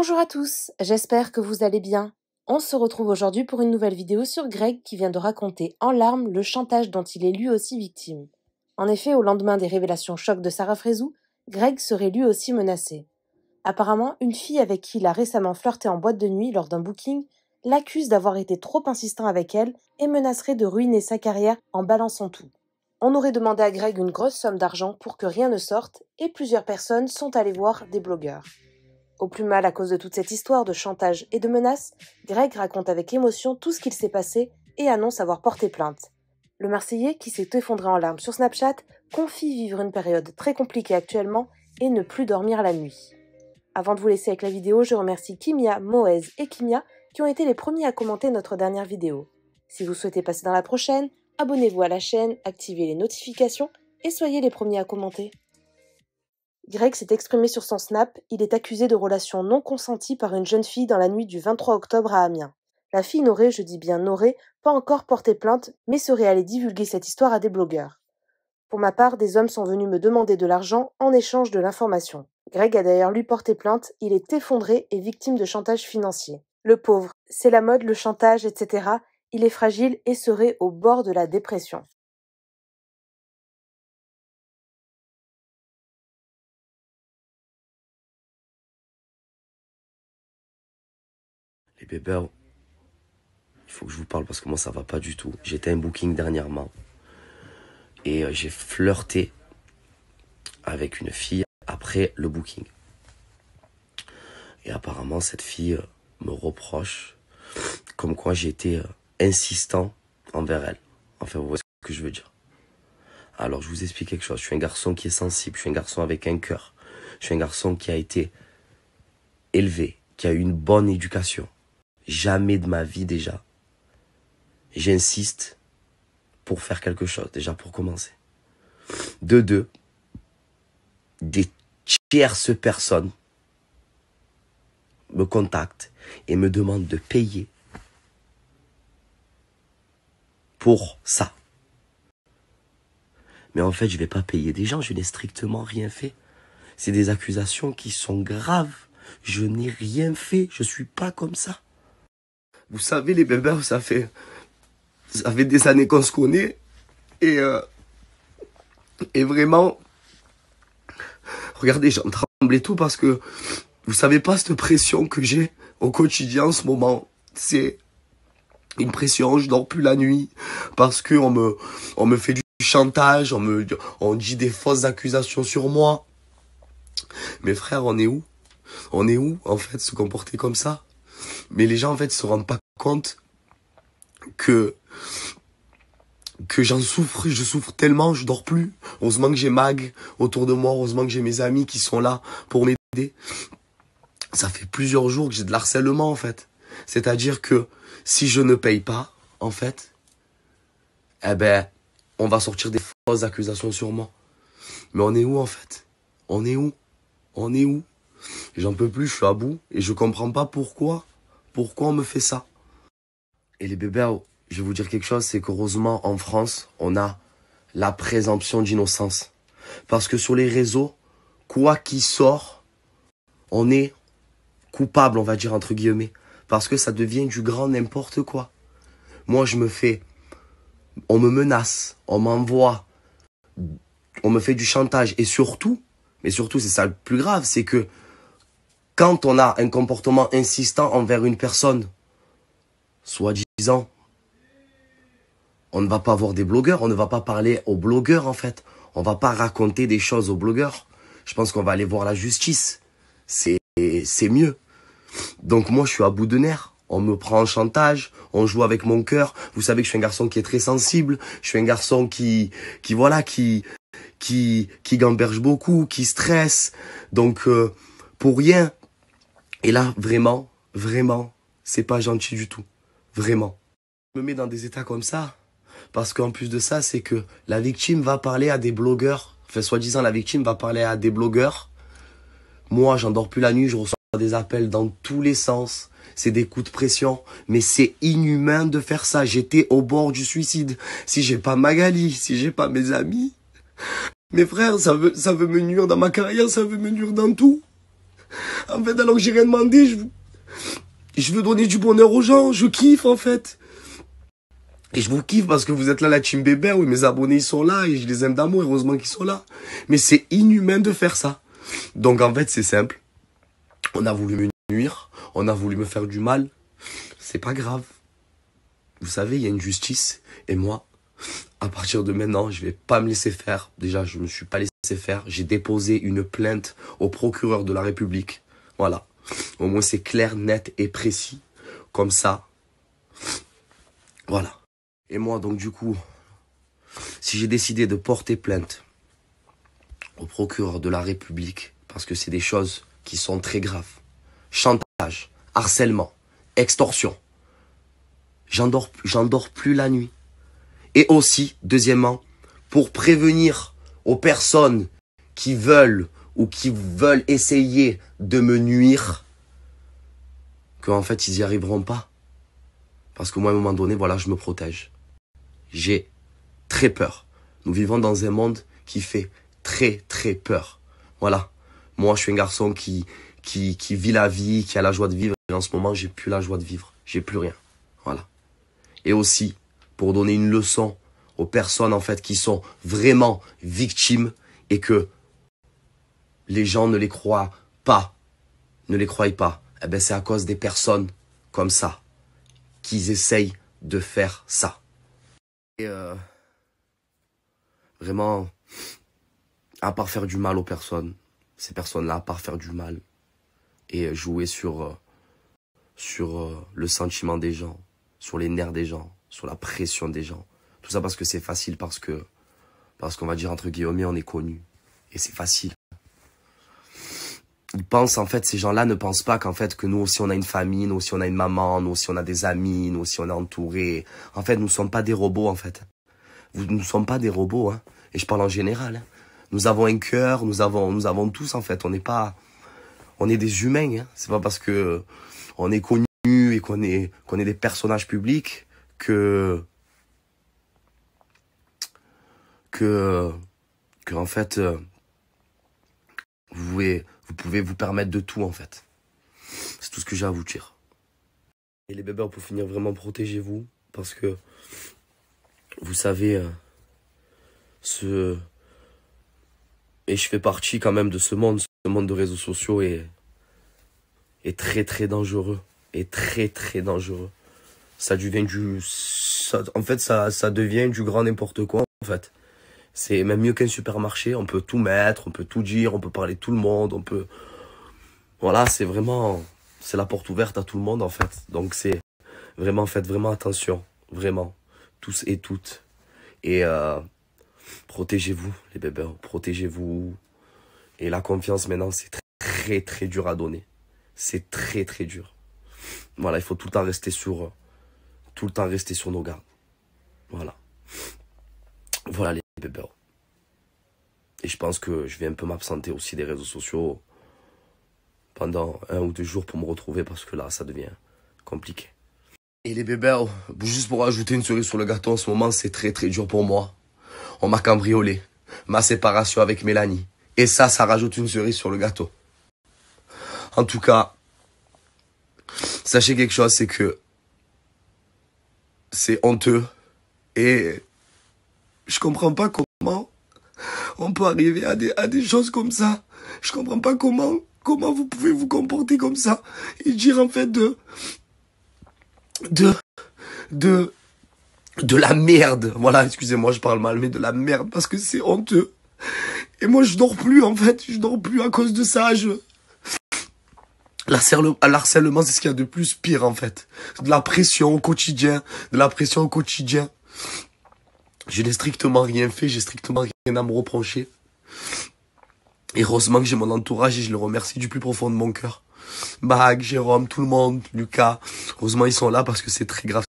Bonjour à tous, j'espère que vous allez bien. On se retrouve aujourd'hui pour une nouvelle vidéo sur Greg qui vient de raconter en larmes le chantage dont il est lui aussi victime. En effet, au lendemain des révélations chocs de Sarah Frézou, Greg serait lui aussi menacé. Apparemment, une fille avec qui il a récemment flirté en boîte de nuit lors d'un booking l'accuse d'avoir été trop insistant avec elle et menacerait de ruiner sa carrière en balançant tout. On aurait demandé à Greg une grosse somme d'argent pour que rien ne sorte et plusieurs personnes sont allées voir des blogueurs. Au plus mal à cause de toute cette histoire de chantage et de menaces, Greg raconte avec émotion tout ce qu'il s'est passé et annonce avoir porté plainte. Le Marseillais, qui s'est effondré en larmes sur Snapchat, confie vivre une période très compliquée actuellement et ne plus dormir la nuit. Avant de vous laisser avec la vidéo, je remercie Kimia, Moez et Kimia qui ont été les premiers à commenter notre dernière vidéo. Si vous souhaitez passer dans la prochaine, abonnez-vous à la chaîne, activez les notifications et soyez les premiers à commenter. Greg s'est exprimé sur son Snap, il est accusé de relations non consenties par une jeune fille dans la nuit du 23 octobre à Amiens. La fille n'aurait, je dis bien n'aurait, pas encore porté plainte, mais serait allée divulguer cette histoire à des blogueurs. Pour ma part, des hommes sont venus me demander de l'argent en échange de l'information. Greg a d'ailleurs lui porté plainte, il est effondré et victime de chantage financier. Le pauvre, c'est la mode, le chantage, etc. Il est fragile et serait au bord de la dépression. Les bébés, il faut que je vous parle parce que moi ça va pas du tout. J'étais à un booking dernièrement et j'ai flirté avec une fille après le booking. Et apparemment cette fille me reproche comme quoi j'ai été insistant envers elle. Enfin vous voyez ce que je veux dire. Alors je vous explique quelque chose. Je suis un garçon qui est sensible, je suis un garçon avec un cœur. Je suis un garçon qui a été élevé, qui a eu une bonne éducation. Jamais de ma vie déjà j'insiste pour faire quelque chose, déjà pour commencer. De deux, des tierces personnes me contactent et me demandent de payer pour ça. Mais en fait, je vais pas payer des gens, je n'ai strictement rien fait. C'est des accusations qui sont graves. Je n'ai rien fait, je suis pas comme ça. Vous savez, les bébés, ça fait des années qu'on se connaît et vraiment, regardez, j'en tremble et tout parce que vous savez pas cette pression que j'ai au quotidien en ce moment. C'est une pression, je dors plus la nuit parce que on me fait du chantage, on dit des fausses accusations sur moi. Mes frères, on est où? On est où, en fait, se comporter comme ça? Mais les gens, en fait, se rendent pas compte que j'en souffre, je souffre tellement, je dors plus. Heureusement que j'ai Mag autour de moi, heureusement que j'ai mes amis qui sont là pour m'aider. Ça fait plusieurs jours que j'ai de l'harcèlement, en fait. C'est-à-dire que si je ne paye pas, en fait, eh ben, on va sortir des fausses accusations sur moi. Mais on est où, en fait? On est où? On est où? J'en peux plus, je suis à bout et je comprends pas pourquoi. Pourquoi on me fait ça? Et les bébés, je vais vous dire quelque chose, c'est qu'heureusement, en France, on a la présomption d'innocence. Parce que sur les réseaux, quoi qu'il sort, on est coupable, on va dire, entre guillemets. Parce que ça devient du grand n'importe quoi. Moi, on me menace, on m'envoie, on me fait du chantage. Et surtout, mais surtout, c'est ça le plus grave, c'est que quand on a un comportement insistant envers une personne, soi-disant, on ne va pas voir des blogueurs, on ne va pas parler aux blogueurs en fait. On va pas raconter des choses aux blogueurs. Je pense qu'on va aller voir la justice. C'est mieux. Donc moi je suis à bout de nerfs. On me prend en chantage, on joue avec mon cœur. Vous savez que je suis un garçon qui est très sensible. Je suis un garçon qui gamberge beaucoup, qui stresse. Donc pour rien. Et là vraiment, c'est pas gentil du tout. Vraiment. Je me mets dans des états comme ça. Parce qu'en plus de ça, c'est que la victime va parler à des blogueurs. Enfin, soi-disant, la victime va parler à des blogueurs. Moi, j'en dors plus la nuit, je reçois des appels dans tous les sens. C'est des coups de pression. Mais c'est inhumain de faire ça. J'étais au bord du suicide. Si j'ai pas Magali, si j'ai pas mes amis, mes frères, ça veut me nuire dans ma carrière, ça veut me nuire dans tout. En fait, alors que j'ai rien demandé, je veux donner du bonheur aux gens. Je kiffe, en fait. Et je vous kiffe parce que vous êtes là, la team bébé. Oui, mes abonnés, ils sont là et je les aime d'amour. Heureusement qu'ils sont là. Mais c'est inhumain de faire ça. Donc, en fait, c'est simple. On a voulu me nuire. On a voulu me faire du mal. C'est pas grave. Vous savez, il y a une justice. Et moi, à partir de maintenant, je vais pas me laisser faire. Déjà, je me suis pas laissé faire. J'ai déposé une plainte au procureur de la République. Voilà. Au moins, c'est clair, net et précis. Comme ça. Voilà. Et moi, donc, du coup, si j'ai décidé de porter plainte au procureur de la République, parce que c'est des choses qui sont très graves. Chantage, harcèlement, extorsion. J'endors plus la nuit. Et aussi, deuxièmement, pour prévenir aux personnes qui veulent ou qui veulent essayer de me nuire, qu'en fait, ils n'y arriveront pas. Parce que moi, à un moment donné, voilà, je me protège. J'ai très peur. Nous vivons dans un monde qui fait très, très peur. Voilà. Moi, je suis un garçon qui vit la vie, qui a la joie de vivre. Et en ce moment, j'ai plus la joie de vivre. J'ai plus rien. Voilà. Et aussi, pour donner une leçon aux personnes, en fait, qui sont vraiment victimes et que les gens ne les croient pas, ne les croient pas. Eh ben, c'est à cause des personnes comme ça qu'ils essayent de faire ça. Et vraiment, à part faire du mal aux personnes, ces personnes-là, à part faire du mal et jouer sur le sentiment des gens, sur les nerfs des gens, sur la pression des gens. Tout ça parce que c'est facile, parce qu'on va dire entre guillemets, on est connu. Et c'est facile. Ils pensent, en fait, ces gens-là ne pensent pas qu'en fait, que nous aussi on a une famille, nous aussi on a une maman, nous aussi on a des amis, nous aussi on est entourés. En fait, nous ne sommes pas des robots, en fait. Nous ne sommes pas des robots, hein. Et je parle en général, hein. Nous avons un cœur, nous avons tous, en fait. On est des humains, hein. C'est pas parce que on est connus et qu'on est des personnages publics que en fait, vous pouvez vous permettre de tout, en fait. C'est tout ce que j'ai à vous dire. Et les bébés, pour finir, vraiment protégez-vous. Parce que, vous savez, et je fais partie quand même de ce monde de réseaux sociaux est très très dangereux. Et très très dangereux. Ça devient en fait, ça devient du grand n'importe quoi, en fait. C'est même mieux qu'un supermarché, on peut tout mettre, on peut tout dire, on peut parler de tout le monde, on peut... Voilà, c'est la porte ouverte à tout le monde, en fait. Donc c'est vraiment, faites vraiment attention, vraiment, tous et toutes. Et protégez-vous, les bébés, protégez-vous. Et la confiance, maintenant, c'est très, très dur à donner. C'est très, très dur. Voilà, il faut tout le temps rester sur nos gardes. Voilà. Voilà les bébés. Et je pense que je vais un peu m'absenter aussi des réseaux sociaux pendant 1 ou 2 jours pour me retrouver parce que là, ça devient compliqué. Et les bébés, juste pour ajouter une cerise sur le gâteau, en ce moment, c'est très très dur pour moi. On m'a cambriolé. Ma séparation avec Mélanie. Et ça rajoute une cerise sur le gâteau. En tout cas, sachez quelque chose, c'est que c'est honteux. Et je comprends pas comment on peut arriver à des choses comme ça. Je comprends pas comment vous pouvez vous comporter comme ça et dire en fait de la merde. Voilà, excusez-moi, je parle mal, mais de la merde parce que c'est honteux. Et moi, je dors plus en fait. Je dors plus à cause de ça. L'harcèlement, c'est ce qu'il y a de plus pire en fait. De la pression au quotidien. Je n'ai strictement rien fait, j'ai strictement rien à me reprocher. Et heureusement que j'ai mon entourage et je le remercie du plus profond de mon cœur. Mag, Jérôme, tout le monde, Lucas. Heureusement ils sont là parce que c'est très grave